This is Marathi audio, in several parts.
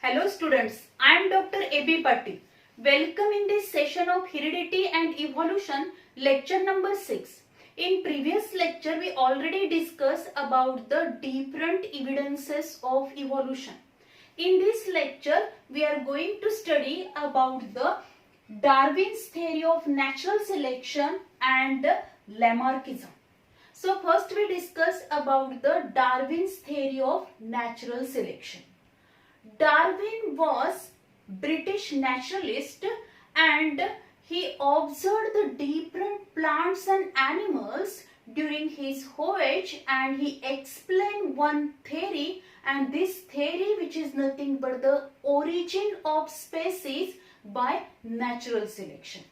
Hello students, I am Dr. A.B. Patil. Welcome in this session of Heredity and Evolution, lecture number 6. In previous lecture, we already discussed about the different evidences of evolution. In this lecture, we are going to study about the Darwin's theory of natural selection and Lamarckism. So first we discuss about the Darwin's theory of natural selection. Darwin was British naturalist and he observed the different plants and animals during his voyage and he explained one theory, and this theory which is nothing but the origin of species by natural selection.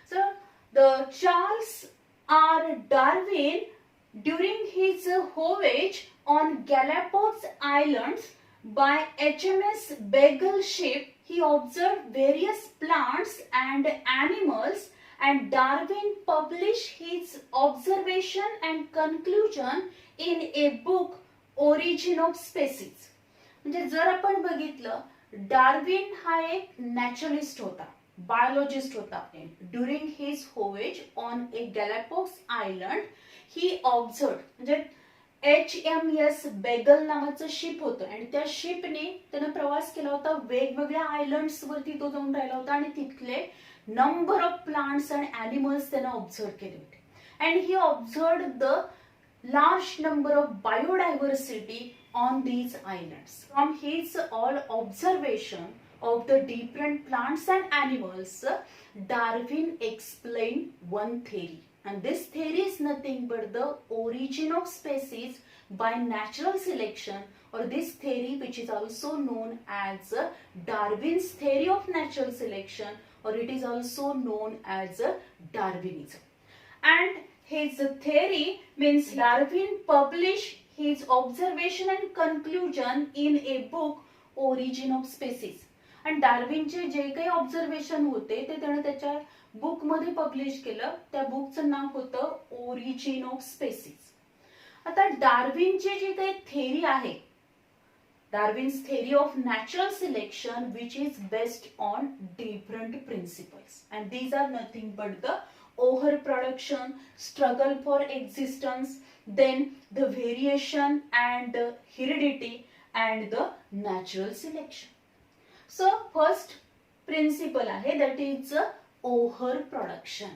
So the Charles R. Darwin during his voyage on Galapagos Islands by HMS Beagle ship, he observed various plants and animals, and Darwin published his observation and conclusion in a book Origin of Species. म्हणजे जर आपण बघितलं, डार्विन हा एक नॅचरलिस्ट होता, बायोलॉजिस्ट होता. During his voyage on a Galapagos island he observe म्हणजे HMS बेगल नावाचं शिप होतं आणि त्या शिपने त्यानं प्रवास केला होता. वेगवेगळ्या आयलंड्स वरती तो जाऊन राहिला होता आणि तिथले number of plants and animals त्यानं ऑब्झर्व केले होते. And he observe the large number of biodiversity on these islands. From his all observation of the different plants and animals, Darwin explained one theory, and this theory is nothing but the origin of species by natural selection, or this theory which is also known as Darwin's theory of natural selection, or it is also known as Darwinism. And his theory means Darwin published his observation and conclusion in a book Origin of Species. आणि डार्विनचे जे काही ऑब्झर्वेशन होते ते त्याने त्याच्या बुक मध्ये पब्लिश केलं. त्या बुकचं नाव होतं ओरिजिन ऑफ स्पेसिस. आता डार्विनची जी काही थेरी आहे, Darwin's theory of natural selection which is based on different principles, and these are nothing but the over production, struggle for existence, then the variation and heredity and the natural selection. So first principle आहे that is overproduction.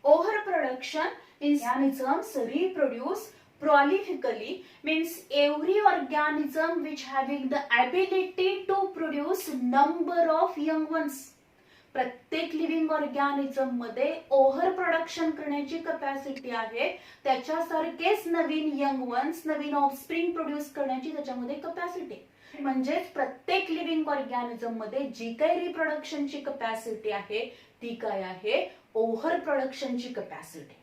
Overproduction means organisms reproduce prolifically, means every organism which having the ability to produce number of young ones. प्रत्येक लिव्हिंग ऑर्गॅनिझम मध्ये ओव्हर प्रोडक्शन करण्याची कॅपॅसिटी आहे. त्याच्यासारखेच नवीन यंग वन्स, नवीन ऑफस्प्रिंग प्रोड्यूस करण्याची त्याच्यामध्ये कॅपॅसिटी. म्हणजेच प्रत्येक लिव्हिंग ऑर्गॅनिझम मध्ये जी काही रिप्रोडक्शनची कॅपॅसिटी आहे ती काय आहे, ओव्हर प्रोडक्शनची कॅपॅसिटी.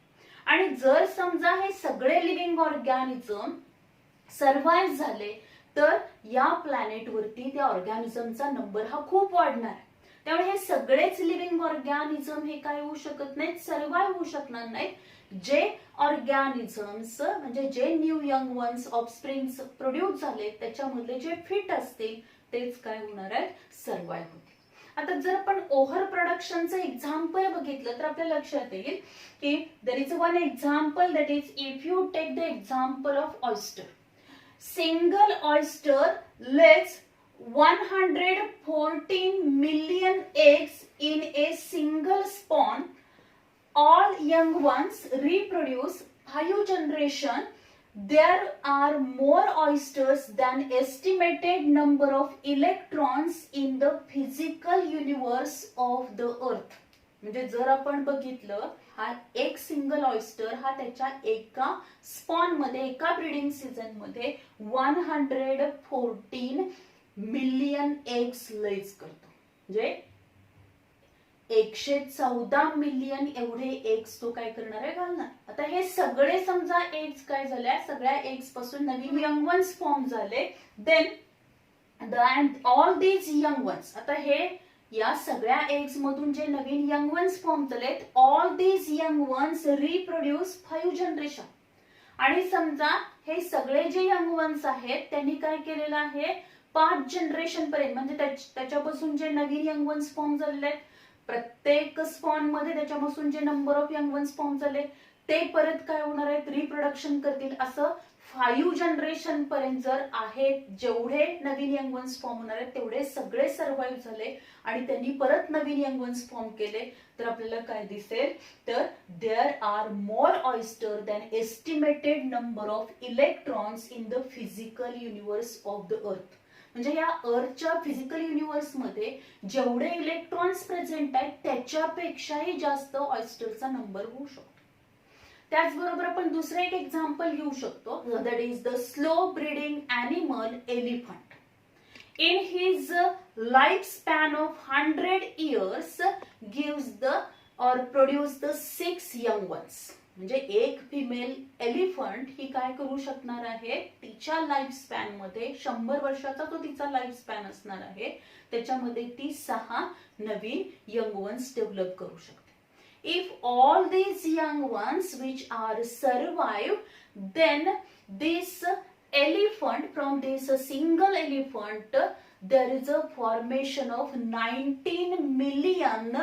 आणि जर समजा हे सगळे लिव्हिंग ऑर्गॅनिझम सर्व्हाइव्ह झाले तर या प्लॅनेटवरती त्या ऑर्गॅनिझमचा नंबर हा खूप वाढणार आहे. त्यामुळे हे सगळेच लिव्हिंग ऑर्गॅनिझम हे काय होऊ शकत नाहीत, सर्व्हाइव्ह होऊ शकणार नाहीत. जे ऑर्गॅनिझम्स म्हणजे जे new young ones offsprings produce झाले त्याच्यामधले जे फिट असतील तेच काय होणार आहेत, सर्व्हाइव्ह होतील. आता जर आपण ओव्हर प्रोडक्शनचं एक्झाम्पल बघितलं तर आपल्या लक्षात येईल की there is one example that is if you take the example of oyster. Single oyster let's 114 million eggs in a single spawn. All young ones reproduce 5 generations. There are more oysters than estimated number of electrons in the physical universe of the earth. म्हणजे जर आपण बघितलं हा एक सिंगल ऑयस्टर हा त्याच्या एका स्पॉन मध्ये, एका ब्रीडिंग सीझन मध्ये 114 मिलियन एग्स लेज करतो. म्हणजे 114 मिलियन एवढे एग्स तो काय करणार आहे, घालणार. आता हे सगळे समजा एग्स काय झाल्या, सगळ्या एग्स पासून नवीन यंग वन्स फॉर्म झाले. Then all these young ones, आता हे या सगळ्या एग्स मधून जे नवीन यंग वन्स फॉर्म झालेत, all these young ones reproduce 5 generation. आणि समजा हे सगळे जे यंग वन्स आहेत त्यांनी काय केलेलं आहे, 5 जनरेशन पर्यंत, म्हणजे त्याच्यापासून जे नवीन यंग वन्स फॉर्म झालेले आहेत, प्रत्येक स्पॉन मध्ये त्याच्यापासून जे number of young ones form झाले ते परत काय होणार आहेत, रिप्रोडक्शन करतील. असं 5 जनरेशन पर्यंत जर आहेत, जेवढे नवीन यंग वन्स फॉर्म होणार आहेत तेवढे सगळे सर्व्हाइव्ह झाले आणि त्यांनी परत नवीन यंग वन्स फॉर्म केले, तर आपल्याला काय दिसेल, तर there are more oyster than estimated number of electrons in the physical universe of the earth. म्हणजे या अर्थच्या फिजिकल युनिव्हर्स मध्ये जेवढे इलेक्ट्रॉन्स प्रेझेंट आहेत त्याच्यापेक्षाही जास्त ऑयस्टरचा नंबर होऊ शकतो. त्याचबरोबर आपण दुसरं एक एक्झाम्पल घेऊ शकतो, that is the slow breeding animal elephant. In his lifespan of 100 years gives the or produce the 6 young ones. म्हणजे एक फिमेल एलिफंट ही काय करू शकणार आहे, तिच्या लाईफ स्पॅन मध्ये 100 वर्षाचा तो तिचा लाईफ स्पॅन असणार आहे, त्याच्यामध्ये ती 6 नवीन यंग वन्स डेव्हलप करू शकते. If all these young ones which are survived, then this elephant, from this single elephant, there is a formation of 19 million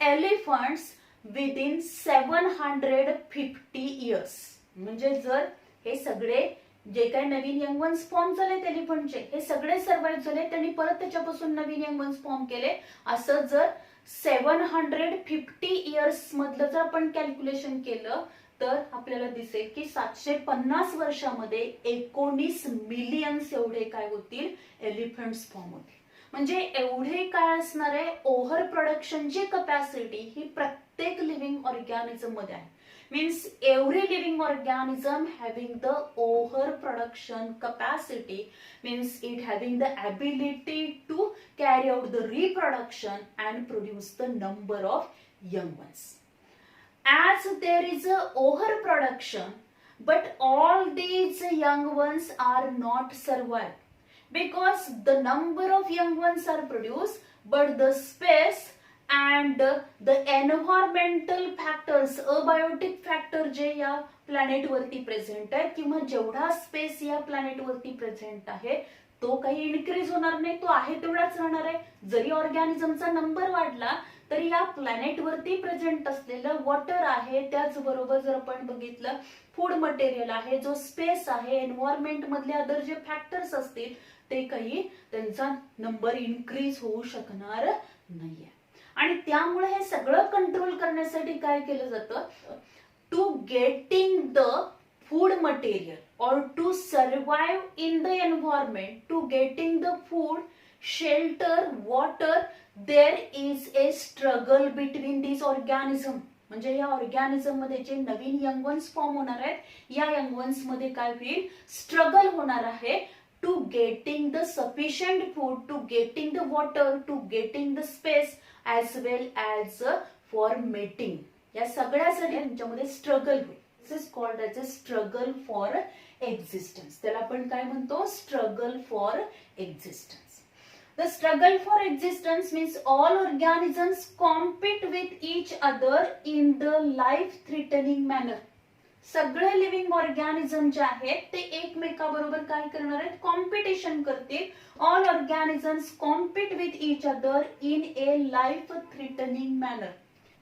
elephants within 750 years. म्हणजे जर हे सगळे जे काही नवीन यंग वन्स फॉर्म झाले एलिफंटचे, हे सगळे सर्व्हाइव्ह झाले, त्यांनी परत त्याच्यापासून नवीन यंग वन्स फॉर्म केले, असं जर 750 इयर्स मधलं जर आपण कॅल्क्युलेशन केलं तर आपल्याला दिसेल की 750 वर्षामध्ये 19 मिलियन्स एवढे काय होतील, एलिफंट्स फॉर्म होतील. म्हणजे एवढे काय असणार आहे, ओव्हर प्रोडक्शनची कपॅसिटी ही प्रत्येक लिव्हिंग ऑर्गॅनिझम मध्ये आहे. means every living organism having the overproduction capacity, means it having the ability to carry out the reproduction and produce the number of young ones. As there is a overproduction, but all these young ones are not survived because the number of young ones are produced, but the space and the environmental factors, abiotic factor जे या प्लॅनेट वरती प्रेझेंट आहे किंवा जेवढा स्पेस या प्लॅनेट वरती प्रेझेंट आहे तो काही इन्क्रीज होणार नाही, तो आहे तेवढाच राहणार आहे. जरी ऑर्गॅनिझमचा नंबर वाढला तरी या प्लॅनेट वरती प्रेझेंट असलेलं वॉटर आहे, त्याचबरोबर जर आपण बघितलं फूड मटेरियल आहे, जो स्पेस आहे, एन्व्हायरमेंट मधले अदर जे फॅक्टर्स असतील ते काही त्यांचा नंबर इन्क्रीज होऊ शकणार नाहीये. आणि त्यामुळे हे सगळं कंट्रोल करण्यासाठी काय केलं जातं, to getting the food material और to survive in the environment, to getting the food, shelter, water, there is a struggle between this organism. म्हणजे या ऑर्गॅनिझम मध्ये जे नवीन यंग वन्स फॉर्म होणार आहेत, या यंग वन्स मध्ये काय होईल, स्ट्रगल होणार आहे to getting the sufficient food, to getting the water, to getting the space as well as for mating. या सगळ्यासाठी त्यांच्यामध्ये स्ट्रगल होईल. This is called as a struggle for existence. त्याला आपण काय म्हणतो, struggle for existence. The struggle for existence means all organisms compete with each other in the life threatening manner. सगळे लिव्हिंग ऑर्गॅनिझम जे आहेत ते एकमेकाबरोबर काय करणार आहेत, कॉम्पिटिशन करतील. All organisms compete with each other in A life threatening manner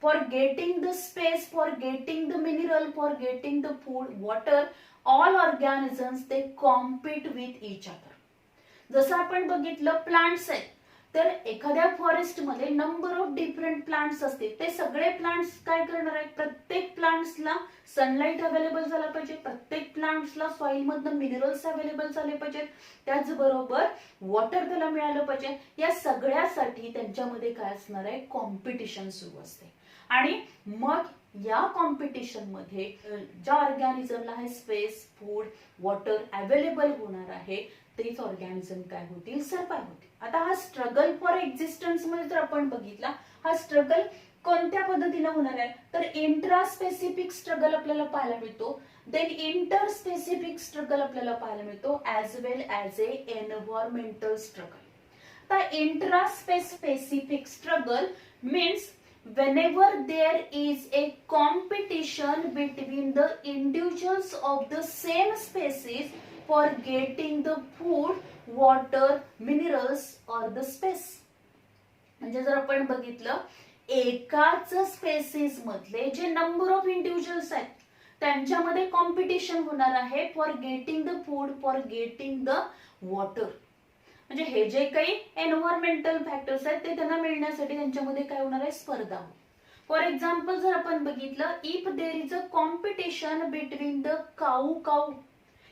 for getting the space, for getting the mineral, for getting the food, water. All organisms ते कॉम्पीट विथ इच अदर. जसं आपण बघितलं प्लांट्स आहेत, तर एखाद्या फॉरेस्ट मध्ये नंबर ऑफ डिफरंट प्लांट्स असतील, ते सगळे प्लांट्स काय करणार आहेत, प्रत्येक प्लांट्सला सनलाईट अवेलेबल झाला पाहिजे, प्रत्येक प्लांट्सला सॉइल मधनं मिनरल्स अवेलेबल झाले पाहिजेत, त्याचबरोबर वॉटर त्याला मिळालं पाहिजे. या सगळ्यासाठी त्यांच्यामध्ये काय असणार आहे, कॉम्पिटिशन सुरू असते. आणि मग या कॉम्पिटिशन मध्ये ज्या ऑर्गॅनिझमला हे स्पेस, फूड, वॉटर अवेलेबल होणार आहे तेच ऑर्गॅनिझम काय होतील, सर्वाइव्ह होतील. आता हा स्ट्रगल फॉर एक्झिस्टन्स मध्ये जर आपण बघितला, हा स्ट्रगल कोणत्या पद्धतीने होणार आहे, तर इंट्रा स्पेसिफिक स्ट्रगल आपल्याला पाहायला मिळतो, देन इंटर स्पेसिफिक स्ट्रगल आपल्याला पाहायला मिळतो, as well as a environmental struggle. तर intraspecific struggle means whenever there is a competition between the individuals of the same species for getting the food, water, minerals और द स्पेस. म्हणजे जर आपण बघितलं एकाच स्पेसिस मधले जे नंबर ऑफ इंडिव्हिज्युअल्स आहेत त्यांच्यामध्ये कॉम्पिटिशन होणार आहे for getting the food, for getting the water. म्हणजे हे जे काही एन्व्हायरमेंटल फॅक्टर्स आहेत ते त्यांना मिळण्यासाठी त्यांच्यामध्ये काय होणार आहे, स्पर्धा. फॉर एक्झाम्पल जर आपण बघितलं, if there is a competition between the cow,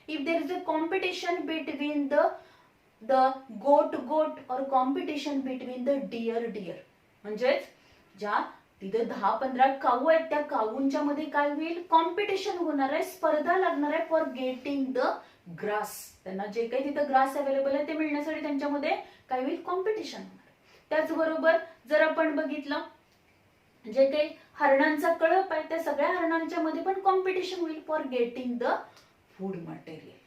if there is a competition between the गोट और कॉम्पिटिशन बिटवीन द डियर. म्हणजेच ज्या तिथे 10-15 काऊ आहेत त्या काऊंच्या मध्ये काय होईल, कॉम्पिटिशन होणार आहे, स्पर्धा लागणार आहे फॉर गेटिंग द ग्रास. त्यांना जे काही तिथं ग्रास अवेलेबल आहे ते मिळण्यासाठी त्यांच्यामध्ये काय होईल, कॉम्पिटिशन होणार. त्याचबरोबर जर आपण बघितलं जे काही हरणांचा कळप आहे त्या सगळ्या हरणांच्या मध्ये पण कॉम्पिटिशन होईल for getting the food material.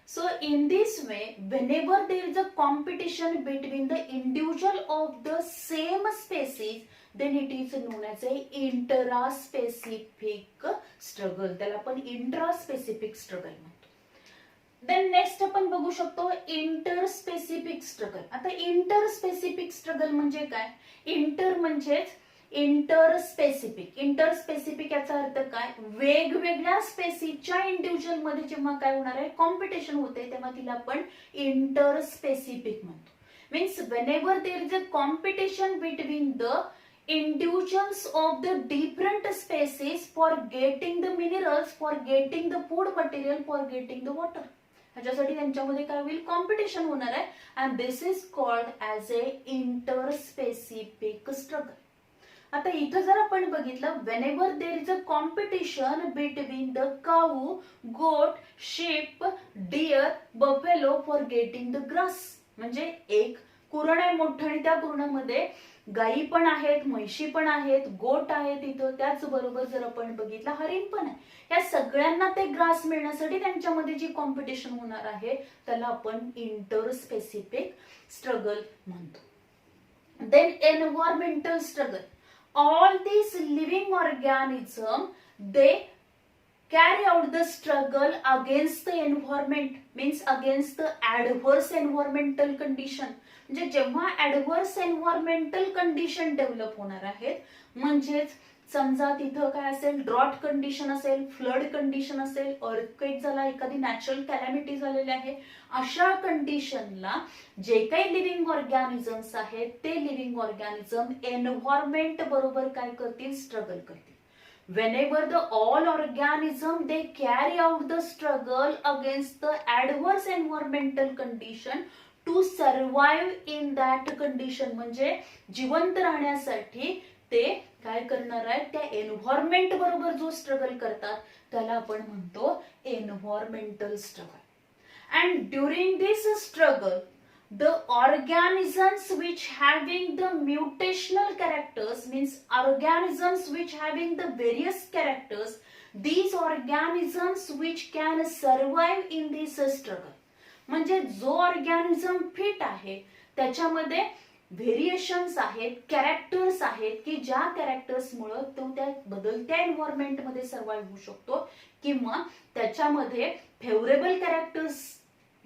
So in this way, whenever there is a competition between the individual of the same species, then it is known as a intraspecific struggle. त्याला आपण intraspecific struggle म्हणतो. Then next आपण बघू शकतो interspecific struggle. आता interspecific struggle म्हणजे काय, इंटर म्हणजेच इंटरस्पेसिफिक याचा अर्थ काय, वेगवेगळ्या स्पेसिसच्या इंडिव्हिज्युअल मध्ये जेव्हा काय होणार आहे, कॉम्पिटिशन होते तेव्हा तिला आपण इंटरस्पेसिफिक म्हणतो. Means whenever there is a competition between the individuals of the different species for getting the minerals, for getting the food material, for getting the water. ह्याच्यासाठी त्यांच्यामध्ये काय होईल, कॉम्पिटिशन होणार आहे. And this is called as a interspecific struggle. आता इथं जर आपण बघितलं, whenever there is a competition between the cow, goat, sheep, deer, buffalo for getting the grass. म्हणजे एक कुरण आहे मोठं आणि त्या कुरणामध्ये गायी पण आहेत, म्हशी पण आहेत, गोट आहेत इथं, त्याचबरोबर जर आपण बघितलं हरिण पण आहे. या सगळ्यांना ते ग्रास मिळण्यासाठी त्यांच्यामध्ये जी कॉम्पिटिशन होणार आहे त्याला आपण इंटरस्पेसिफिक स्ट्रगल म्हणतो. Then environmental struggle. All these living organisms, they carry out the struggle against the environment, means against the adverse environmental condition. म्हणजे जेव्हा adverse environmental condition डेव्हलप होणार आहेत, म्हणजेच समजा तिथं काय असेल, ड्रॉट कंडिशन असेल, फ्लड कंडिशन असेल, अर्थक्वेक झाला, एखादी नॅचरल कॅलॅमिटी झालेली आहे, अशा कंडिशनला जे काही लिव्हिंग ऑर्गॅनिझम्स आहेत ते लिव्हिंग ऑर्गॅनिझम एन्व्हायरमेंट बरोबर काय करतील, स्ट्रगल करतील. Whenever the all organism they carry out the struggle against the adverse environmental condition to survive in that condition. म्हणजे जिवंत राहण्यासाठी ते काय करणार आहेत, त्या एन्व्हायरमेंट बरोबर जो स्ट्रगल करतात त्याला आपण म्हणतो environmental struggle. And during this struggle, the organisms which having the mutational characters, means organisms which having the various characters, these organisms which can survive in this struggle. म्हणजे जो ऑर्गॅनिझम फिट आहे त्याच्यामध्ये व्हेरिएशन्स आहेत, कॅरेक्टर्स आहेत की ज्या कॅरेक्टर्समुळे तो त्या बदलत्या एन्व्हायरमेंट मध्ये सर्वाइव्ह होऊ शकतो, किंवा त्याच्यामध्ये फेवरेबल कॅरेक्टर्स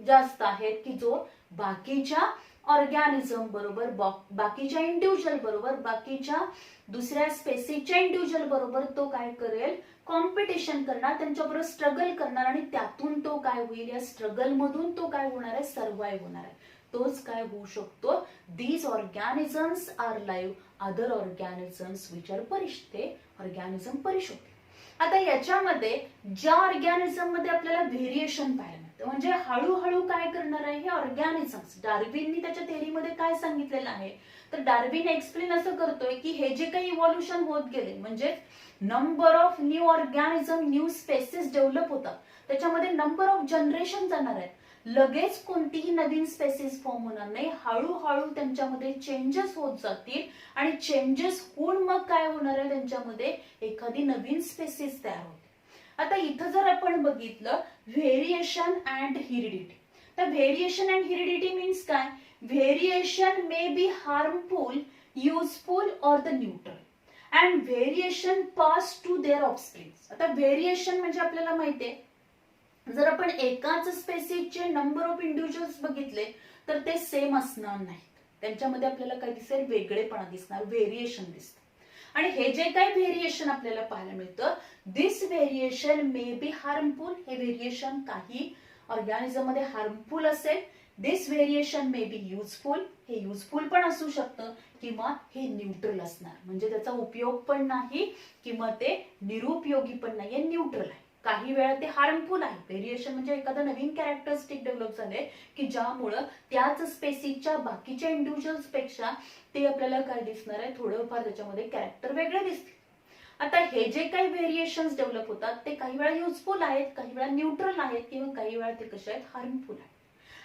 जास्त आहेत की जो बाकीच्या ऑर्गॅनिझम बरोबर, बाकीच्या इंडिव्हिज्युअल बरोबर, बाकीच्या दुसऱ्या स्पेसिसच्या इंडिव्हिज्युअल बरोबर तो काय करेल, कॉम्पिटिशन करणार, त्यांच्याबरोबर स्ट्रगल करणार आणि त्यातून तो काय होईल, या स्ट्रगल मधून तो काय होणार आहे, सर्वाइव्ह होणार आहे. तोच काय होऊ शकतो, these organisms are live, other organisms which are perish, ते ऑर्गॅनिझम परिश होते. आता याच्यामध्ये ज्या ऑर्गॅनिझम मध्ये आपल्याला व्हेरिएशन पाहायला मिळतं, म्हणजे हळूहळू काय करणार आहे हे ऑर्गॅनिझम्स, डार्विननी त्याच्या थेअरीमध्ये काय सांगितलेलं आहे, तर डार्विन एक्सप्लेन असं करतोय की हे जे काही इव्हॉल्युशन होत गेले, म्हणजे number of new organism, new species develop होतात, त्याच्यामध्ये नंबर ऑफ जनरेशन जाणार आहेत, लगेच कोणतीही नवीन स्पेसिस फॉर्म होणार नाही, हळूहळू त्यांच्यामध्ये चेंजेस होत जातील आणि चेंजेस होऊन मग काय होणार आहे, त्यांच्यामध्ये एखादी नवीन स्पेसिस तयार होते. आता इथं जर आपण बघितलं व्हेरिएशन अँड हेरिडिटी, तर व्हेरिएशन अँड हेरिडिटी मीन्स काय, variation may be harmful, useful और the neutral, and variation pass to their offsprings. आता व्हेरिएशन म्हणजे आपल्याला माहितीये जर आपण एकाच स्पेसीसचे नंबर ऑफ इंडिव्हिज्युअल्स बघितले तर ते सेम असणार नाहीत, त्यांच्यामध्ये आपल्याला काय दिसेल, वेगळेपणा दिसणार, व्हेरिएशन दिसतं. आणि हे जे काही व्हेरिएशन आपल्याला पाहायला मिळतं, दिस व्हेरिएशन मे बी हार्मफुल, हे व्हेरिएशन काही ऑर्गॅनिझम मध्ये हार्मफुल असेल, दिस व्हेरिएशन मे बी युजफुल, हे युजफुल पण असू शकतं, किंवा हे न्यूट्रल असणार, म्हणजे त्याचा उपयोग पण नाही किंवा ते निरुपयोगी पण नाहीये, न्यूट्रल आहे. काही वेळा ते हार्मफुल आहे. व्हेरिएशन म्हणजे एखादं नवीन कॅरेक्टरिस्टिक डेव्हलप झाले की ज्यामुळं त्याच स्पेसीसच्या बाकीच्या इंडिव्हिज्युअल्स पेक्षा ते आपल्याला काय दिसणार आहे, थोडंफार त्याच्यामध्ये कॅरेक्टर वेगळे दिसतील. आता हे जे काही व्हेरिएशन्स डेव्हलप होतात ते काही वेळा युजफुल आहेत, काही वेळा न्यूट्रल आहेत, किंवा काही वेळा ते कसे आहेत, हार्मफुल आहेत.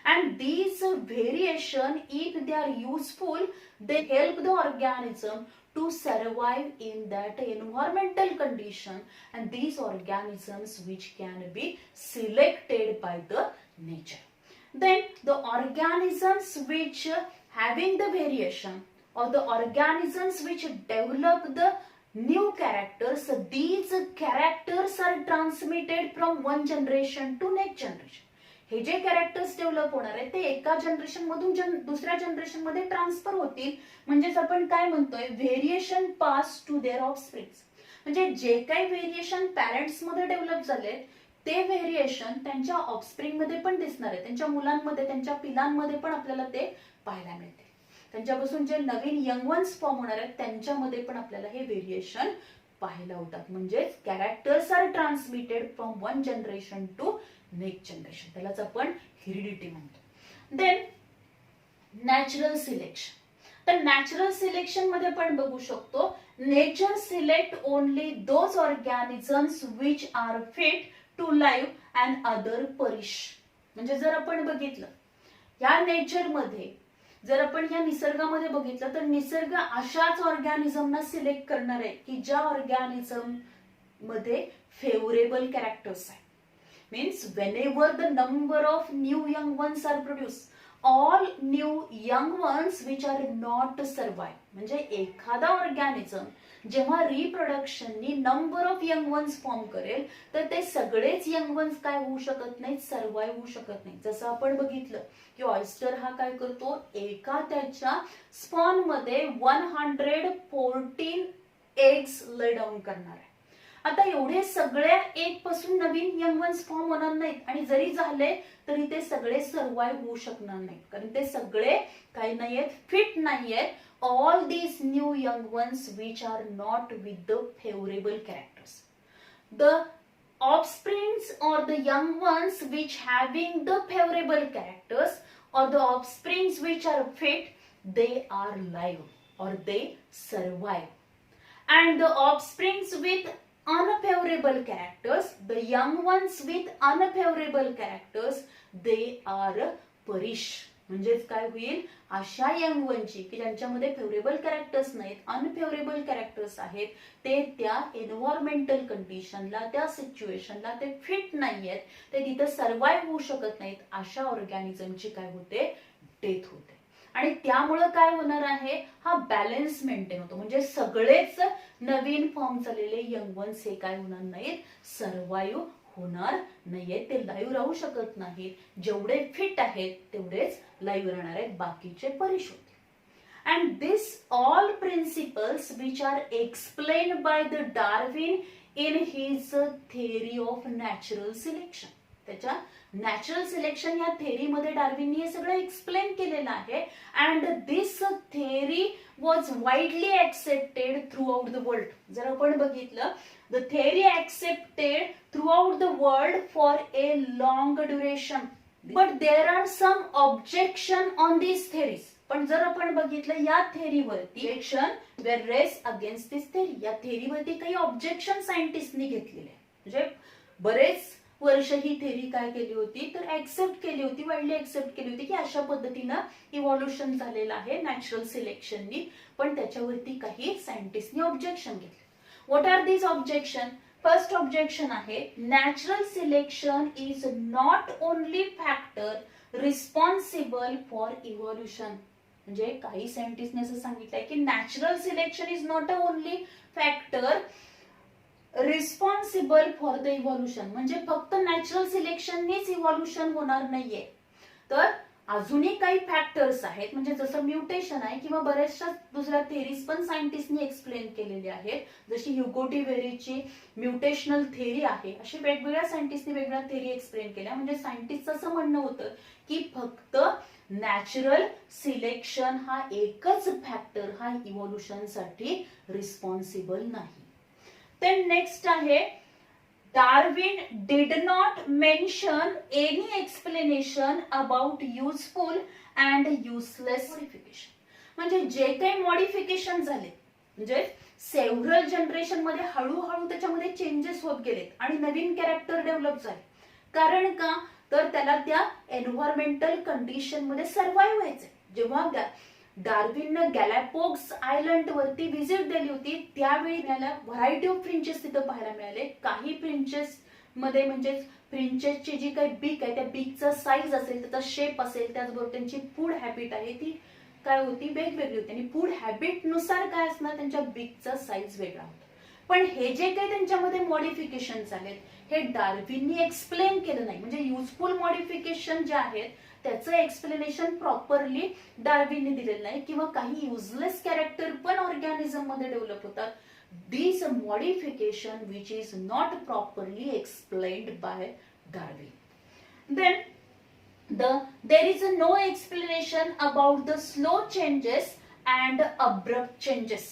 And these variation, if they are useful, they help the organism to survive in that environmental condition, and these organisms which can be selected by the nature. Then the organisms which having the variation, or the organisms which develop the new characters, these characters are transmitted from one generation to next generation. हे जे कॅरेक्टर्स डेव्हलप होणार आहेत ते एका जनरेशन मधून दुसऱ्या जनरेशन मध्ये ट्रान्सफर होतील. म्हणजेच आपण काय म्हणतोय, variation pass to their offsprings. म्हणजे जे काही व्हेरिएशन पॅरेंट्स मध्ये डेव्हलप झाले ते व्हेरिएशन त्यांच्या ऑफस्प्रिंग मध्ये पण दिसणार आहे, त्यांच्या मुलांमध्ये, त्यांच्या पिलांमध्ये पण आपल्याला ते पाहायला मिळते. त्यांच्यापासून जे नवीन यंग वन्स फॉर्म होणार आहेत त्यांच्यामध्ये पण आपल्याला हे व्हेरिएशन पाहायला होतात. म्हणजेच characters are transmitted from one generation to next generation, त्यालाच आपण हेरिडिटी म्हणतो. Then natural selection. तर नॅचरल सिलेक्शन मध्ये पण बघू शकतो, nature select only those organisms which are fit to live and other perish. म्हणजे जर आपण बघितलं या नेचर मध्ये, जर आपण या निसर्गामध्ये बघितलं तर निसर्ग अशाच ऑर्गॅनिझमना सिलेक्ट करणार आहे की ज्या ऑर्गॅनिझम मध्ये फेवरेबल कॅरेक्टर्स आहे. Means whenever the number of new young ones are produced, all new young ones which are not survive. म्हणजे एखादा ऑर्गॅनिझम जेव्हा रिप्रोडक्शननी number of young ones form करेल तर ते सगळेच यंग वन्स काय होऊ शकत नाहीत, सर्व्हाइव्ह होऊ शकत नाही. जसं आपण बघितलं की ऑयस्टर हा काय करतो, एका त्याच्या स्पॉन मध्ये 114 एग्स ले डाऊन करणार आहे. आता एवढे सगळ्या एक पासून नवीन यंग वन्स फॉर्म होणार नाहीत, आणि जरी झाले तरी ते सगळे सर्व्हाइव्ह होऊ शकणार नाहीत, कारण ते सगळे काही नाहीयेत, फिट नाहीयेत. All these new young ones which are not with the favourable characters. The offsprings or the young ones which having the favorable characters, or the offsprings which are fit, they are live or they survive. And the offsprings with unfavorable characters, the young ones with unfavorable characters, they are perish. म्हणजेच काय होईल, अशा यंग वनची की ज्यांच्यामध्ये फेवरेबल कॅरेक्टर्स नाहीत, अनफेवरेबल कॅरेक्टर्स आहेत, ते त्या एन्व्हायरमेंटल कंडिशनला, त्या सिच्युएशनला ते फिट नाहीयेत, ते तिथे सर्व्हाइव्ह होऊ शकत नाहीत, अशा ऑर्गॅनिझमची काय होते, डेथ होते. आणि त्यामुळे काय होणार आहे, हा बॅलन्स मेंटेन होतो. म्हणजे सगळेच नवीन फॉर्म झालेले यंग वन्स हे काय होणार नाहीत, सर्व्हाइव्ह होणार नाहीये, ते लाईव्ह राहू शकत नाहीत. जेवढे फिट आहेत तेवढेच लाईव्ह राहणार आहेत, बाकीचे परिश होते. And this all principles which are explain by the Darwin in his theory of natural selection. त्याच्या नॅचरल सिलेक्शन या थेअरीमध्ये डार्विनने हे सगळं एक्सप्लेन केलेलं आहे. And this theory was widely accepted throughout the world. जर आपण बघितलं, the theory accepted throughout the world for a long duration, but there are some objection on this theories. पण जर आपण बघितलं या थेअरीवरती ऑब्जेक्शन वेर रेस अगेन्स्ट दिस थेअरी, या थेअरीवरती काही ऑब्जेक्शन सायंटिस्टनी घेतलेले, म्हणजे बरेच वर्ष ही थेअरी काय केली होती तर ऍक्सेप्ट केली होती, वाईडली ऍक्सेप्ट केली होती की अशा पद्धतीनं इव्हॉल्युशन झालेलं आहे नॅचरल सिलेक्शननी. पण त्याच्यावरती काही सायंटिस्टनी ऑब्जेक्शन घेतले. What are this objection? First objection आहे, natural selection is not only factor responsible for evolution. म्हणजे काही सायंटिस्टने असं सांगितलंय की natural selection is not a only factor responsible for the evolution. म्हणजे फक्त नॅचरल सिलेक्शननेच इव्हॉल्युशन होणार नाहीये, तर अजूनही काही फॅक्टर्स आहेत, म्हणजे जसं म्युटेशन आहे किंवा बऱ्याचशा दुसऱ्या थेरीज पण सायंटिस्टनी एक्सप्लेन केलेली आहेत, जशी ह्युगो डी व्हेरीची म्युटेशनल थेरी आहे. अशी वेगवेगळ्या सायंटिस्टनी वेगवेगळ्या थेरी एक्सप्लेन केल्या. म्हणजे सायंटिस्टचं असं म्हणणं होतं की फक्त नॅचरल सिलेक्शन हा एकच फॅक्टर हा इव्हॉल्युशन साठी रिस्पॉन्सिबल नाही. then next आहे Darwin did not mention any explanation about useful and useless modification. म्हणजे जे काही मॉडिफिकेशन झाले, म्हणजे सेव्हरल जनरेशन मध्ये हळूहळू त्याच्यामध्ये चेंजेस होत गेलेत आणि नवीन कॅरेक्टर डेव्हलप झाले. कारण का, तर त्याला त्या एन्व्हायरमेंटल कंडिशन मध्ये सर्व्हाइव्ह व्हायचंय. जेव्हा डार्विननं गॅलापॅगोस आयलंड वरती व्हिजिट दिली होती, त्यावेळी त्याला व्हरायटी ऑफ फ्रिंचेस तिथं पाहायला मिळाले. काही फ्रिंचेस मध्ये म्हणजे फ्रिंचेसची जी काही बीक आहे त्या बीकचा साईज असेल, त्याचा शेप असेल, त्याचबरोबर त्यांची फूड हॅबिट आहे ती काय होती, वेगवेगळी होती. आणि फूड हॅबिट नुसार काय असणार, त्यांच्या बीकचा साईज वेगळा होता. पण हे जे काही त्यांच्यामध्ये मॉडिफिकेशन झालेत हे डार्विननी एक्सप्लेन केलं नाही. म्हणजे युजफुल मॉडिफिकेशन जे आहेत त्याचं एक्सप्लेनेशन प्रॉपरली डार्विनने दिलेलं नाही, किंवा काही युजलेस कॅरेक्टर पण ऑर्गॅनिझम मध्ये डेव्हलप होतात. This modification which is not properly explained by Darwin. Then there is no explanation about the slow changes and abrupt changes.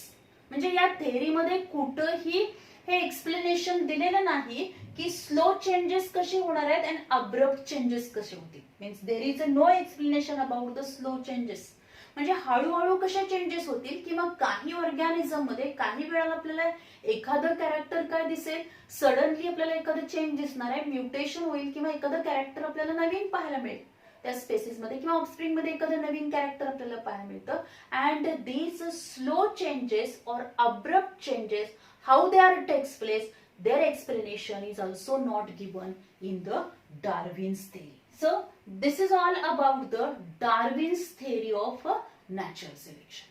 म्हणजे या थेअरीमध्ये कुठेही हे एक्सप्लेनेशन दिलेलं नाही की स्लो चेंजेस कसे होणार आहेत आणि अब्रप्ट चेंजेस कसे होतील. Means there is no explanation about the slow changes. म्हणजे हळूहळू कशा चेंजेस होतील, किंवा काही ऑर्गॅनिझम मध्ये काही वेळेला आपल्याला एखादं कॅरेक्टर काय दिसेल, सडनली आपल्याला एखादं चेंज दिसणार आहे, म्युटेशन होईल, किंवा एखादं कॅरेक्टर आपल्याला नवीन पाहायला मिळेल त्या स्पेसिस मध्ये, किंवा ऑफस्प्रिंग मध्ये एखादं नवीन कॅरेक्टर आपल्याला पाहायला मिळतं. And these slow changes or abrupt changes, how they are takes place, their explanation is also not given in the Darwin's theory. So this is all about the Darwin's theory of natural selection.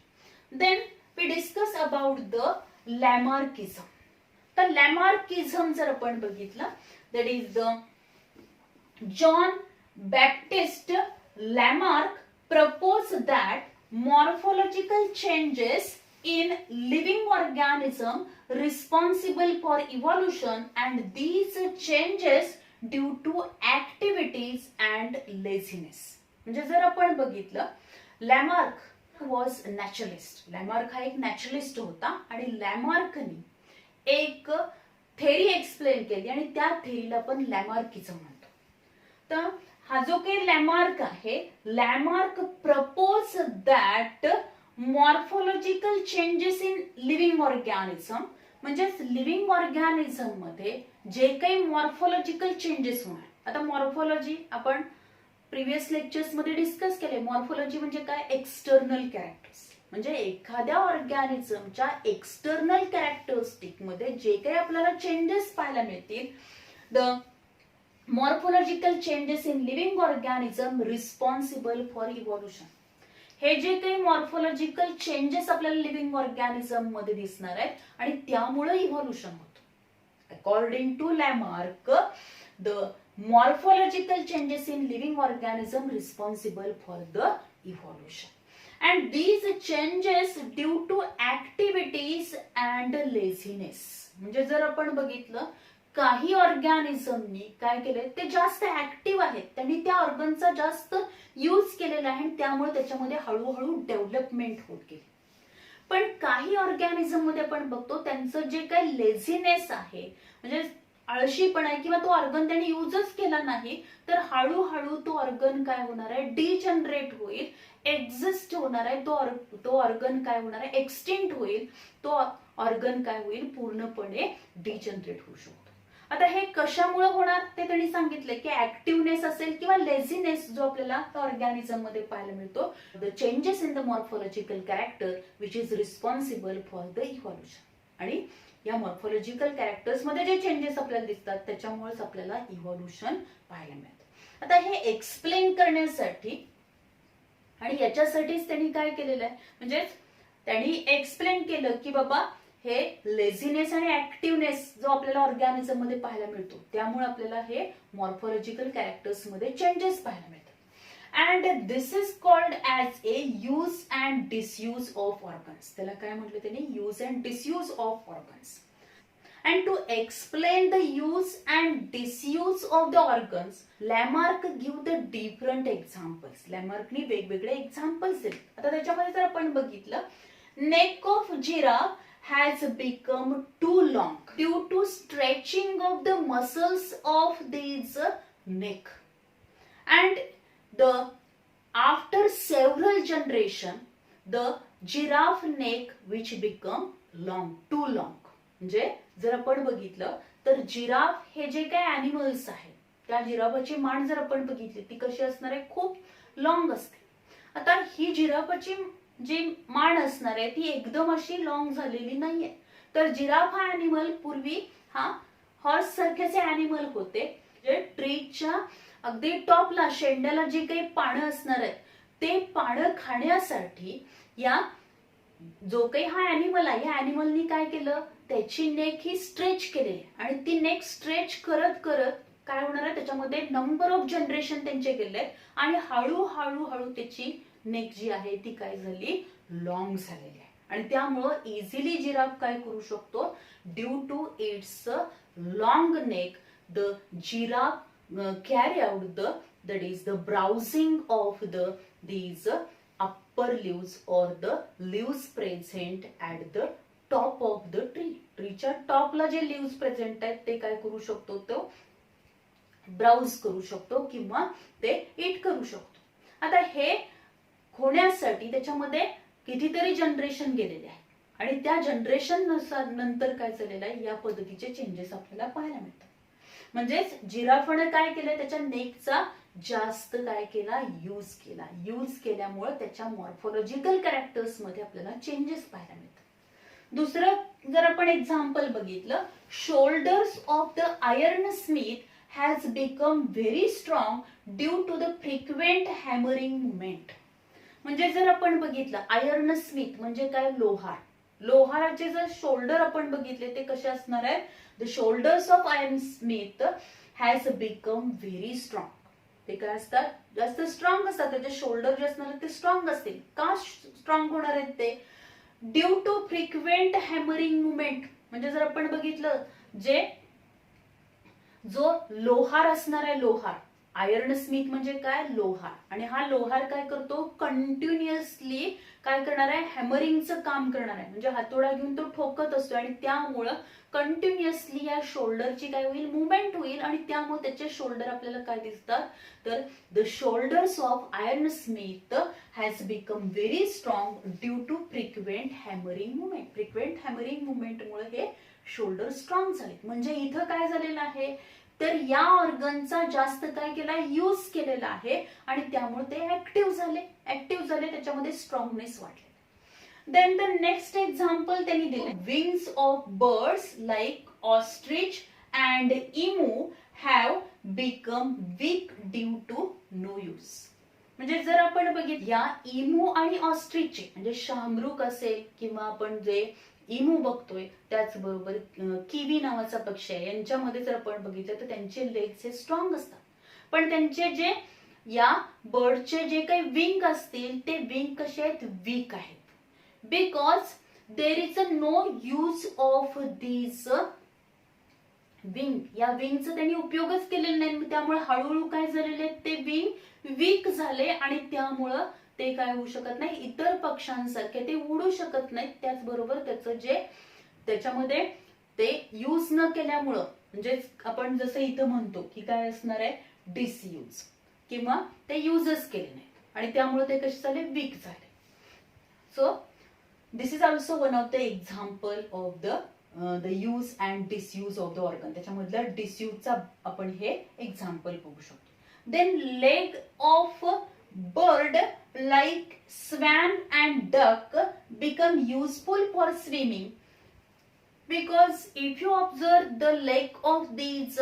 Then we discuss about the Lamarckism. तर Lamarckism जर आपण बघितलं, that is the John Baptist Lamarck proposed that morphological changes in living organism responsible for evolution, and these changes due to activities and laziness. म्हणजे जर आपण बघितलं, लॅमार्क वॉज नॅचरलिस्ट. लॅमार्क हा एक नॅचरलिस्ट होता आणि लॅमार्कनी एक थेरी एक्सप्लेन केली आणि त्या थेरीला आपण लॅमार्किझम म्हणतो. तर हा जो काही लॅमार्क आहे, Lamarck propose that morphological changes in living organism, म्हणजेच लिव्हिंग ऑर्गॅनिझम मध्ये जे काही मॉर्फोलॉजिकल चेंजेस होणार. आता मॉर्फोलॉजी आपण प्रिव्हियस लेक्चर्स मध्ये डिस्कस केले. मॉर्फोलॉजी म्हणजे काय, एक्सटर्नल कॅरेक्टर्स. म्हणजे एखाद्या ऑर्गॅनिझमच्या एक्सटर्नल कॅरेक्टरिस्टिक मध्ये जे काही आपल्याला चेंजेस पाहायला मिळतील, the morphological changes in living organism responsible for evolution. हे जे काही मॉर्फोलॉजिकल चेंजेस आपल्याला लिव्हिंग ऑर्गॅनिझम मध्ये दिसणार आहेत आणि त्यामुळे इव्हॉल्युशन होतं. According to Lamarck, the morphological changes in living organism responsible for the evolution, and these changes due to activities and laziness. म्हणजे जर आपण बघितलं, काही ऑर्गॅनिझमनी काय केलंय, ते जास्त ऍक्टिव्ह आहेत, त्यांनी त्या ऑर्गनचा जास्त यूज केलेला आहे आणि त्यामुळे त्याच्यामध्ये हळूहळू डेव्हलपमेंट होत गेली. पण काही ऑर्गॅनिझम मध्ये आपण बघतो त्यांचं जे काही लेझीनेस आहे, म्हणजे आळशीपणा आहे, किंवा तो ऑर्गन त्यांनी यूजच केला नाही, तर हळूहळू तो ऑर्गन काय होणार आहे, डिजनरेट होईल, एक्झिस्ट होणार आहे. तो ऑर्गन काय होणार आहे, एक्सटिंक्ट होईल. तो ऑर्गन काय होईल, पूर्णपणे डिजनरेट होऊ शकतो. आता हे कशामुळे होणार ते त्यांनी सांगितले की ऍक्टिव्हनेस असेल किंवा लेझीनेस जो आपल्याला ऑर्गॅनिझम मध्ये पाहायला मिळतो, the changes in the morphological character which is responsible for the evolution. आणि या मॉर्फोलॉजिकल कॅरेक्टर्स मध्ये जे चेंजेस आपल्याला दिसतात त्याच्यामुळेच आपल्याला इव्हॉल्युशन पाहायला मिळतं. आता हे एक्सप्लेन करण्यासाठी आणि याच्यासाठीच त्यांनी काय केलेलं आहे, म्हणजे त्यांनी एक्सप्लेन केलं की बाबा हे लेझीनेस आणि ऍक्टिव्हनेस जो आपल्याला ऑर्गॅनिझम मध्ये पाहायला मिळतो, त्यामुळे आपल्याला हे मॉर्फॉलॉजिकल कॅरेक्टर्स मध्ये चेंजेस पाहायला मिळतात. And this is called as A use and disuse of organs. त्याला काय म्हटलं त्याने? Use and disuse of organs. And to explain the use and disuse of the organs, Lamarck give the different examples. Lamarck ने वेगवेगळे examples दिले. आता त्याच्यामध्ये जर आपण बघितलं, neck of giraffe has become too long due to stretching of the muscles of this neck. And the after several generation, the giraffe neck which become long, too long. म्हणजे जर आपण बघितलं तर जिराफ हे जे काही अॅनिमल्स आहेत, त्या जिराफाची मान जर आपण बघितली ती कशी असणार आहे? खूप लॉंग असते. आता ही जिराफाची जी मान असणार आहे ती एकदम अशी लॉंग झालेली नाहीये. तर जिराफ हा अॅनिमल पूर्वी हा हॉर्स सारखेचे अॅनिमल होते, जे ट्रीच्या अगदी टॉपला शेंड्याला जे काही पानं असणार आहेत ते पानं खाण्यासाठी या जो काही हा अॅनिमल आहे या अॅनिमलनी काय केलं? त्याची नेक ही स्ट्रेच केलेली आणि ती नेक स्ट्रेच करत करत काय होणार आहे? त्याच्यामध्ये नंबर ऑफ जनरेशन त्यांचे गेले आहेत आणि हळूहळू त्याची नेक जी आहे ती काय झाली? लॉंग झालेली आहे. आणि त्यामुळं इझिली जिराफ काय करू शकतो? Due to its long neck, the giraffe carry out that is the browsing of these upper leaves or the leaves present at the top of the tree. ट्रीच्या टॉपला जे लीव्स प्रेझेंट आहेत ते काय करू शकतो? तो ब्राउज करू शकतो किंवा ते इट करू शकतो. आता हे होण्यासाठी त्याच्यामध्ये कितीतरी जनरेशन गेलेले आहे आणि त्या जनरेशन नंतर काय झालेलं आहे? या पद्धतीचे चेंजेस आपल्याला पाहायला मिळतात. म्हणजेच जिराफने काय केलं? त्याच्या नेकचा जास्त काय केला? यूज केला. यूज केल्यामुळे त्याच्या मॉर्फॉलॉजिकल कॅरेक्टर्स मध्ये आपल्याला चेंजेस पाहायला मिळतात. दुसरं जर आपण एक्झाम्पल बघितलं, shoulders of the iron smith has become very strong due to the frequent hammering movement. म्हणजे जर आपण बघितलं आयर्न स्मिथ म्हणजे काय? लोहार. लोहाराचे जर शोल्डर आपण बघितले ते कसे असणार आहेत? The shoulders of iron smith has become very strong. ते काय असतात? जास्त स्ट्रॉंग असतात. त्याचे शोल्डर जे असणार ते स्ट्रॉंग असतील. का स्ट्रॉंग होणार आहेत ते? Due to frequent hammering movement. म्हणजे जर आपण बघितलं जो लोहार असणार आहे, लोहार आयर्न स्मिथ म्हणजे काय? लोहार. आणि हा लोहार काय करतो? कंटिन्युअसली काय करणार आहे? हॅमरिंगचं काम करणार आहे. म्हणजे हातोडा घेऊन तो ठोकत असतो आणि त्यामुळं कंटिन्युअसली या शोल्डरची काय होईल? मुवमेंट होईल आणि त्यामुळे त्याचे शोल्डर आपल्याला काय दिसतात? तर the shoulders of iron smith has become very strong due to frequent hammering movement. Frequent hammering मुवमेंटमुळे हे शोल्डर स्ट्रॉंग झाले. म्हणजे इथं काय झालेलं आहे? तर या ऑर्गनचा जास्त काय केला? यूज केलेला आहे आणि त्यामुळे ते ऍक्टिव्ह झाले, त्याच्यामध्ये स्ट्रॉंगनेस वाढले. देन द नेक्स्ट एक्झाम्पल त्यांनी दिले, wings of birds like ostrich and emu have become weak due to no use. म्हणजे जर आपण बघितलं या इमू आणि ऑस्ट्रिचचे म्हणजे शाहमृग असेल किंवा आपण जे इमू बघतोय, त्याचबरोबर किवी नावाचा पक्षी आहे, यांच्यामध्ये जर आपण बघितलं तर त्यांचे लेग्स हे स्ट्रॉंग असतात. पण त्यांचे जे या बर्डचे जे काही विंग असतील ते विंग कसे आहेत? वीक आहेत. Because there is a no use of these wing. या विंगचा त्यांनी उपयोगच केलेला नाही, त्यामुळे हळूहळू काय झालेले ते विंग वीक झाले आणि त्यामुळं ते काय होऊ शकत नाही? इतर पक्ष्यांसारखे ते उडू शकत नाहीत. त्याचबरोबर त्याचं जे त्याच्यामध्ये ते यूज न केल्यामुळं म्हणजे आपण जसं इथं म्हणतो की काय असणार आहे? डिसयूज किंवा ते युजच केले नाही आणि त्यामुळे ते कसे झाले? वीक झाले. So this is also one of the example of the use and disuse of the organ. त्याच्यामधल्या डिसयूजचा आपण हे एक्झाम्पल बघू शकतो. Then leg of bird like swan and duck become useful for swimming because if you observe the leg of these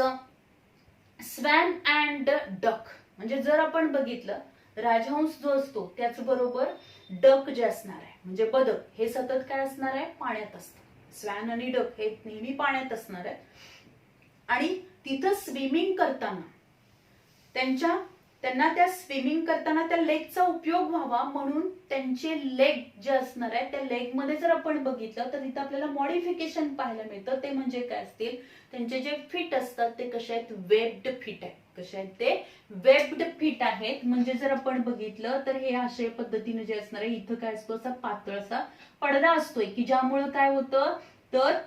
swan and duck म्हणजे जर आपण बघितलं राजहंस जो असतो त्याच बरोबर डक जे असणार आहे म्हणजे बदक हे सतत काय असणार आहे? पाण्यात असतं. स्वॅन आणि डक हे नेहमी पाण्यात असणार आहे आणि तिथं स्विमिंग करताना त्यांना त्या स्विमिंग करताना त्या लेगचा उपयोग व्हावा म्हणून त्यांचे लेग जे असणार आहे त्या लेग मध्ये जर आपण बघितलं तर तिथं आपल्याला मॉडिफिकेशन पाहायला मिळतं. ते म्हणजे काय असतील, त्यांचे जे फीट असतात ते कसे आहेत, वेब्ड फीट आहेत. कसे आहेत ते, वेब्ड फीट आहेत. म्हणजे जर आपण बघितलं तर हे अशा पद्धतीने जे असणार आहे, इथं काय असतो, असा पातळसा पडदा असतोय की ज्यामुळे काय होतं तर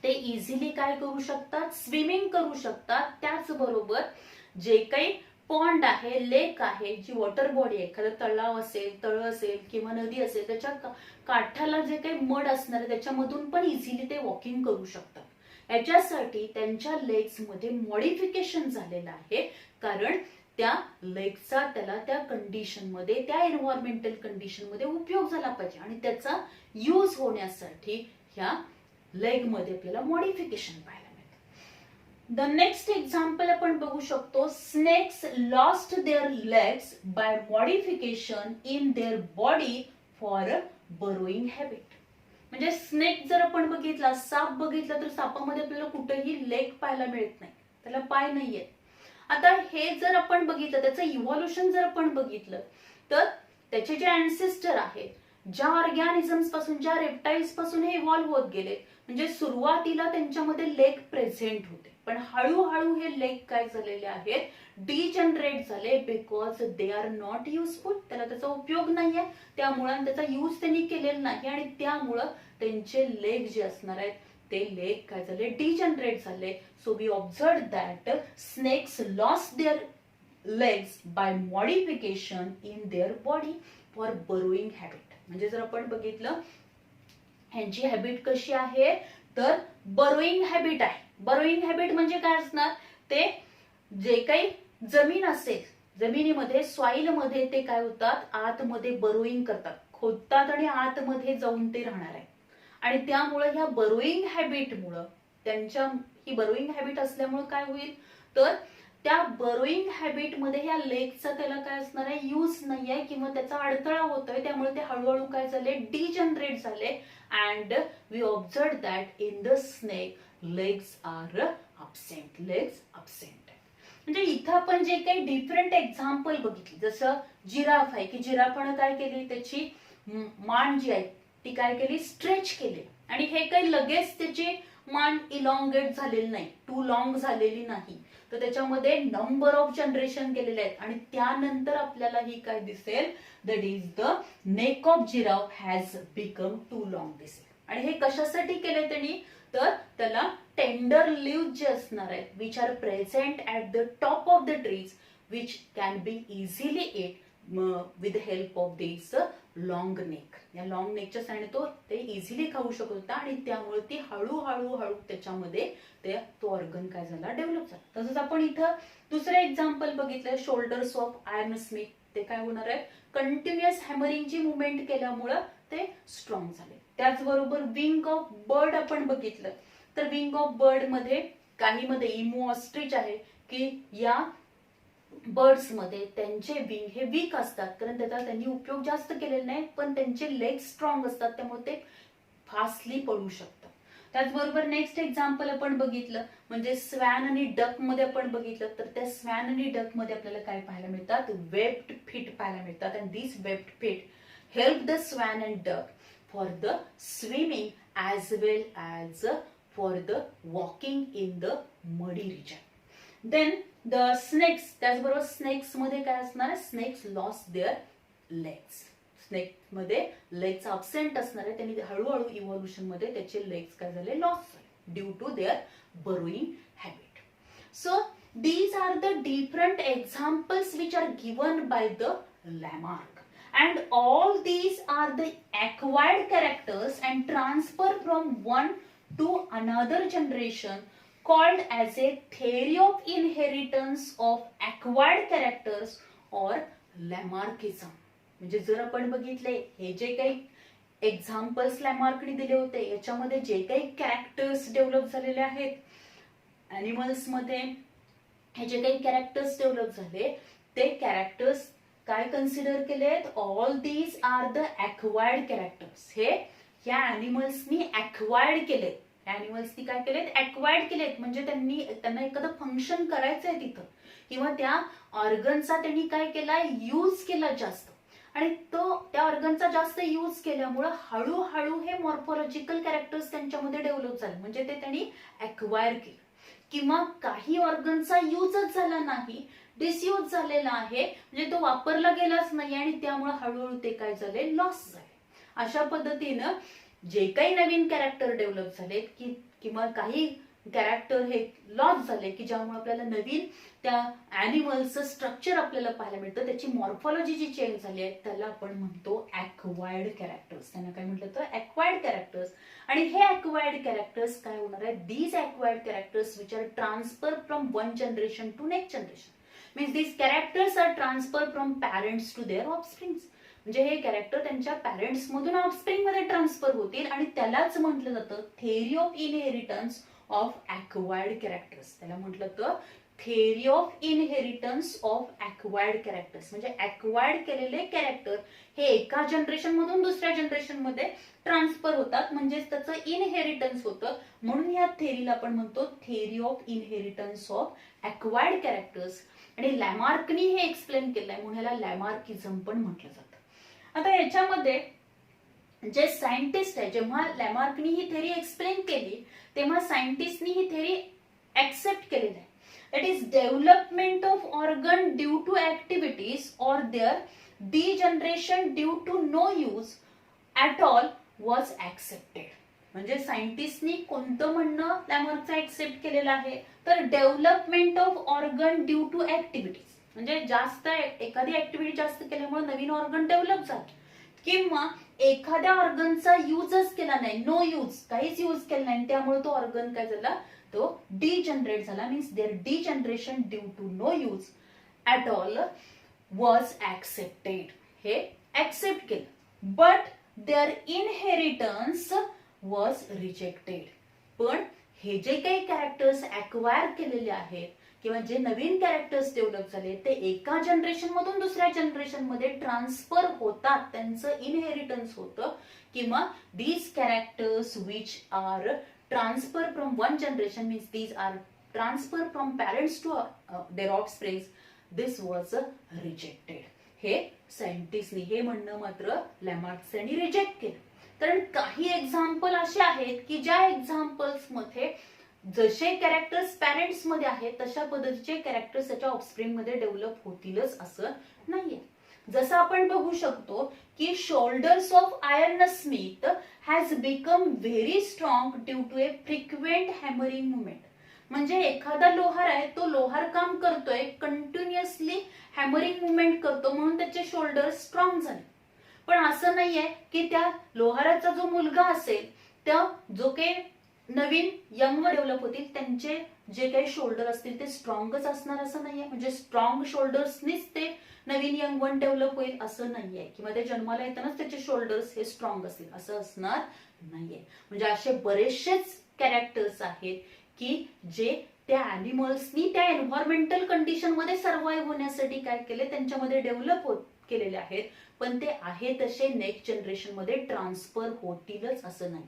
ते इझिली काय करू शकतात, स्विमिंग करू शकतात. त्याचबरोबर जे काही पॉन्ड आहे, लेक आहे, जी वॉटर बॉडी आहे, एखादं तलाव असेल, तळ असेल किंवा नदी असेल, त्याच्या काठाला जे काही मड असणार आहे त्याच्यामधून पण इझिली ते वॉकिंग करू शकतात. याच्यासाठी त्यांच्या लेग्स मध्ये मॉडिफिकेशन झालेलं आहे, कारण त्या लेगचा त्याला त्या कंडिशन मध्ये, त्या एन्व्हायरमेंटल कंडिशन मध्ये उपयोग झाला पाहिजे आणि त्याचा यूज होण्यासाठी ह्या लेग मध्ये आपल्याला मॉडिफिकेशन पाहायला मिळतं. द नेक्स्ट एक्झाम्पल आपण बघू शकतो, snakes lost their legs by modification in their body for burrowing habit. म्हणजे स्नेक जर आपण बघितला, साप बघितला तर सापामध्ये आपल्याला कुठेही लेग पाहायला मिळत नाही, त्याला पाय नाहीये. आता हे जर आपण बघितलं, त्याचं इव्हॉल्युशन जर आपण बघितलं तर त्याचे जे अँसेस्टर आहेत, ज्या ऑर्गॅनिझम्स पासून, ज्या रेप्टाइल्स पासून हे इव्हॉल्व्ह होत गेले, म्हणजे सुरुवातीला त्यांच्यामध्ये लेग प्रेझेंट होते पण हळूहळू हे लेग काय झालेले आहेत, डिजनरेट झाले because they are not useful. त्याला त्याचा उपयोग नाहीये, त्यामुळे त्याचा यूज त्यांनी केलेला नाही आणि त्यामुळं त्यांचे लेग जे असणार आहेत ते लेग काय झाले, डिजनरेट झाले. So we observe that snakes lost their legs by modification in their body for burrowing habit. म्हणजे जर आपण बघितलं ह्यांची हॅबिट कशी आहे तर बरोईंग हॅबिट आहे. बरोईंग हॅबिट म्हणजे काय असणार, ते जे काही जमीन असेल, जमिनीमध्ये सॉइल मध्ये ते काय होतात, आतमध्ये बरोईंग करतात, खोदतात आणि आतमध्ये जाऊन ते राहणार आहे. आणि त्यामुळे ह्या बरोईंग हॅबिटमुळं, त्यांच्या ही बरोईंग हॅबिट असल्यामुळे काय होईल तर त्या बरोईंग हॅबिट मध्ये ह्या लेगचा त्याला काय असणार आहे, यूज नाही आहे किंवा त्याचा अडथळा होतोय, त्यामुळे ते हळूहळू काय झाले, डिजनरेट झाले. And we observe that in the snake legs are absent. Legs absent. म्हणजे इथं आपण जे काही डिफरंट एक्झाम्पल बघितली, जसं जिराफ आहे की जिराफानं काय केली, त्याची मान जी आहे ती काय केली, स्ट्रेच केली आणि हे काही लगेच त्याची मान इलॉंगेट झालेली नाही, टू लॉंग झालेली नाही, तर त्याच्यामध्ये नंबर ऑफ जनरेशन केलेले आहेत आणि त्यानंतर आपल्याला ही काय दिसेल, that is the neck of giraffe has become too long दिसेल. आणि हे कशासाठी केले त्यांनी तर त्याला टेंडर लीव्ह जे असणार आहेत which are present at the top of the trees which can be easily it with help of this long neck. या लॉंग नेकच्या साहाय्याने तो ते इझिली खाऊ शकत होता आणि त्यामुळे ती हळूहळू त्याच्यामध्ये तो ऑर्गन काय झाला, डेव्हलप झाला. तसंच आपण इथं दुसरं एक्झाम्पल बघितलं, शोल्डर्स ऑफ आयर्न स्मिथ. ते काय होणार आहे, कंटिन्युअस हॅमरिंगची मुवमेंट केल्यामुळं ते स्ट्रॉंग झाले. त्याचबरोबर विंग ऑफ बर्ड आपण बघितलं तर विंग ऑफ बर्ड मध्ये काही मध्ये इमो ऑस्ट्रिच आहे की या बर्ड्स मध्ये त्यांचे विंग हे वीक असतात कारण त्याचा त्यांनी उपयोग जास्त केलेला नाही, पण त्यांचे लेग स्ट्रॉंग असतात त्यामुळे ते फास्टली पळू शकतात. त्याचबरोबर नेक्स्ट एक्झाम्पल आपण बघितलं म्हणजे स्वॅन आणि डक मध्ये आपण बघितलं तर त्या स्वॅन आणि डक मध्ये आपल्याला काय पाहायला मिळतात, वेब्ड फीट पाहायला मिळतात. And this webbed feet help the swan and duck for the swimming as well as for the walking in the muddy region. Then the snakes, त्याचबरोबर स्नेक्स मध्ये काय असणार आहे, snakes lost their legs. Snake मध्ये लेग्स अब्सेंट असणार आहे, त्यांनी हळूहळू इव्हॉल्युशन मध्ये त्याचे लेग्स काय झाले, लॉस झाले due to their burrowing habit. So these are the different examples which are given by the Lamarck. And all these are the acquired characters and transfer from one to another generation called as a theory of inheritance of acquired characters or Lamarckism. म्हणजे जर आपण बघितले हे जे काही एक्झाम्पल्स लॅमार्कने दिले होते याच्यामध्ये जे काही कॅरेक्टर्स डेव्हलप झालेले आहेत ॲनिमल्स मध्ये, हे जे काही कॅरेक्टर्स डेव्हलप झाले ते कॅरेक्टर्स काय कन्सिडर केलेत, all these are the acquired characters. हे या ॲनिमल्सनी ॲक्वायर्ड केलेत. ॲनिमल्सनी काय केलेत? ॲक्वायर्ड केलेत, म्हणजे त्यांना एखादं फंक्शन करायचं आहे तिथं, किंवा त्या ऑर्गनचा त्यांनी काय केला? यूज केला जास्त, आणि त्या ऑर्गनचा जास्त यूज केल्यामुळे हळूहळू हे मॉर्फॉलॉजिकल कॅरेक्टर्स त्यांच्यामध्ये डेव्हलप झाले, म्हणजे ते त्यांनी ॲक्वायर केलं. किंवा काही ऑर्गनचा यूजच झाला नाही, डिसयूज झालेला आहे, म्हणजे तो वापरला गेलाच नाही, आणि त्यामुळे हळूहळू ते काय झाले? लॉस झाले. अशा पद्धतीनं जे काही नवीन कॅरेक्टर डेव्हलप झालेत किंवा काही कॅरेक्टर हे लॉस झाले, की ज्यामुळे आपल्याला नवीन त्या ॲनिमलचं स्ट्रक्चर आपल्याला पाहायला मिळतं, त्याची मॉर्फॉलॉजी जी चेंज झाली आहे त्याला आपण म्हणतो ॲक्वायर्ड कॅरेक्टर्स. त्यांना काय म्हटलं तर ॲक्वायर्ड कॅरेक्टर्स. आणि हे ॲक्वायर्ड कॅरेक्टर्स काय होणार आहे? These acquired characters which are transfer from one generation to next generation. Means these characters are transfer from parents to their offsprings. म्हणजे हे कॅरेक्टर त्यांच्या पॅरेंट्स मधून ऑफस्प्रिंग मध्ये ट्रान्सफर होतील, आणि त्यालाच म्हटलं जातं theory of inheritance of acquired characters. त्याला म्हटलं तर theory of inheritance of acquired characters. म्हणजे ॲक्वायर्ड केलेले कॅरेक्टर हे एका जनरेशन मधून दुसऱ्या जनरेशन मध्ये ट्रान्सफर होतात, म्हणजेच त्याचं इनहेरिटन्स होतं. म्हणून या थेअरीला आपण म्हणतो theory of inheritance of acquired characters. आणि लॅमार्कनी हे एक्सप्लेन केलंय, म्हणून याला लॅमार्किझम पण म्हटलं जातं. आता याच्यामध्ये जे सायंटिस्ट आहे, जेव्हा लॅमार्कनी ही थेअरी एक्सप्लेन केली तेव्हा सायंटिस्टनी ही थेअरी ऍक्सेप्ट केलेली आहे. That is development of organ due to activities or their degeneration due to no use at all was accepted. म्हणजे सायंटिस्टनी कोणतं म्हणणं लॅमार्कचं ऍक्सेप्ट केलेलं आहे? तर development of organ due to activities, म्हणजे जास्त एखादी ऍक्टिव्हिटी जास्त केल्यामुळे नवीन ऑर्गन डेव्हलप झालं, किंवा एखाद्या ऑर्गनचा यूजच केला नाही, नो यूज, काहीच यूज केला नाही, त्यामुळे तो ऑर्गन काय झाला? तो डिजनरेट झाला. Means their degeneration due to no use at all was accepted. हे ऍक्सेप्ट केलं, but their inheritance was rejected. पण हे जे काही कॅरेक्टर्स ऍक्वायर केलेले आहेत किंवा जे नवीन कॅरेक्टर्स डेव्हलप झाले ते एका जनरेशन मधून दुसऱ्या जनरेशन मध्ये ट्रान्सफर होतात, त्यांचं इनहेरिटन्स होतं. किंवा these characters which are transfer from one generation, means these are transfer from parents to their offsprings, this was rejected. हे सायंटिस्टनी हे म्हणणं मात्र लॅमार्क यांनी रिजेक्ट केलं. कारण काही एक्झाम्पल असे आहेत की ज्या एक्झाम्पल्स मध्ये जसे कॅरेक्टर्स पॅरेंट्स मध्ये आहेत तशा पद्धतीचे कॅरेक्टर्स त्याच्या ऑफस्प्रिंग मध्ये डेव्हलप होतीलच असं नाहीये. जसं आपण बघू शकतो की shoulders of iron smith has become very strong due to a frequent hammering movement. म्हणजे एखादा लोहार आहे, तो लोहार काम करतोय, कंटिन्युअसली हॅमरिंग मुवमेंट करतो, म्हणून त्याचे शोल्डर्स स्ट्रॉंग झाले. पण असं नाहीये की त्या लोहाराचा जो मुलगा असेल, त्या जो काही नवीन यंग डेव्हलप होतील त्यांचे जे काही शोल्डर असतील ते स्ट्रॉंगच असणार असं नाहीये. म्हणजे स्ट्रॉंग शोल्डर्सनीच ते नवीन यंग वन डेव्हलप होईल असं नाहीये, किंवा ते जन्माला येतानाच त्याचे शोल्डर्स हे स्ट्रॉंग असतील असं असणार नाहीये. म्हणजे असे बरेचसेच कॅरेक्टर्स आहेत की जे त्या ॲनिमल्सनी त्या एन्व्हायरमेंटल कंडिशन मध्ये सर्व्हाइव्ह होण्यासाठी काय केले, त्यांच्यामध्ये डेव्हलप केलेले आहेत, पण ते आहे तसे नेक्स्ट जनरेशन मध्ये ट्रान्सफर होतीलच असं नाही.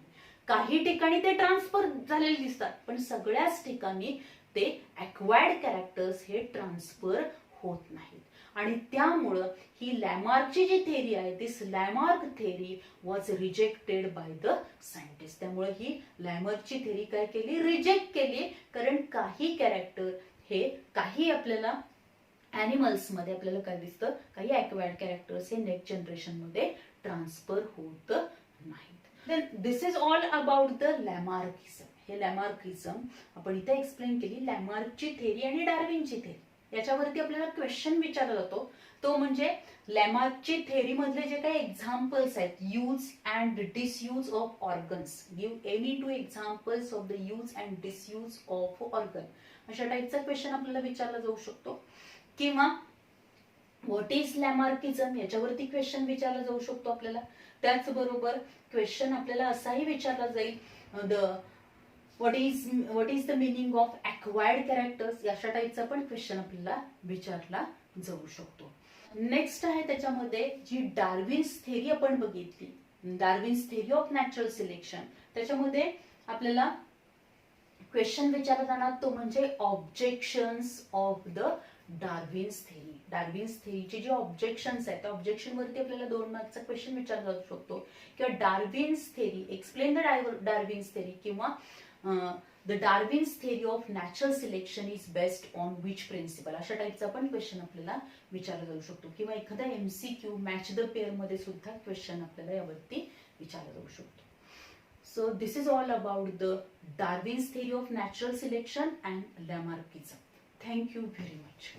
काही ठिकाणी ते ट्रान्सफर झालेले दिसतात, पण सगळ्याच ठिकाणी ते ॲक्वायर्ड कॅरेक्टर्स हे ट्रान्सफर होत नाहीत. आणि त्यामुळं ही लॅमार्कची जी थेअरी आहे, this Lamarck theory was rejected by the scientist. त्यामुळे ही लॅमार्कची थेअरी काय केली, रिजेक्ट केली. कारण काही कॅरेक्टर हे काही आपल्याला ॲनिमल्स मध्ये आपल्याला काय दिसतं, काही ॲक्वायर्ड कॅरेक्टर्स हे नेक्स्ट जनरेशन मध्ये ट्रान्सफर होत नाहीत. Then this is all about the Lamarckism. हे लॅमार्किझम आपण इथे एक्सप्लेन केली. लॅमार्कची थेअरी आणि डार्विनची थेअरी याच्यावरती आपल्याला क्वेश्चन विचारला जातो, तो म्हणजे लॅमार्कची थेअरी मधले जे काही एक्झाम्पल्स आहेत, use and disuse of organs, give any two examples of the use and disuse of organ, अशा टाईपचा क्वेश्चन आपल्याला विचारला जाऊ शकतो. किंवा व्हॉट इज लॅमार्किझम याच्यावरती क्वेश्चन विचारला जाऊ शकतो आपल्याला. त्याचबरोबर क्वेश्चन आपल्याला असाही विचारला जाईल, what is the meaning of acquired characters, अशा टाईपचा पण क्वेश्चन आपल्याला विचारला जाऊ शकतो. नेक्स्ट आहे त्याच्यामध्ये जी डार्विन्स थेअरी आपण बघितली. Darwin's theory of natural selection, त्याच्यामध्ये आपल्याला क्वेश्चन विचारला जाणार तो म्हणजे objections of the Darwin's theory. Darwin's थेरीचे जे ऑब्जेक्शन्स आहेत त्या ऑब्जेक्शन वरती आपल्याला 2 मार्कचा क्वेश्चन विचारला जाऊ शकतो, किंवा Darwin's theory, explain the Darwin's theory, किंवा the Darwin's theory of natural selection is based on which principle, अशा टाईपचा पण क्वेश्चन आपल्याला विचारला जाऊ शकतो, किंवा एखादा MCQ मॅच द पेअर मध्ये सुद्धा क्वेश्चन आपल्याला यावरती विचारला जाऊ शकतो. So this is all about the Darwin's theory of natural selection and Lamarckism. Thank you very much.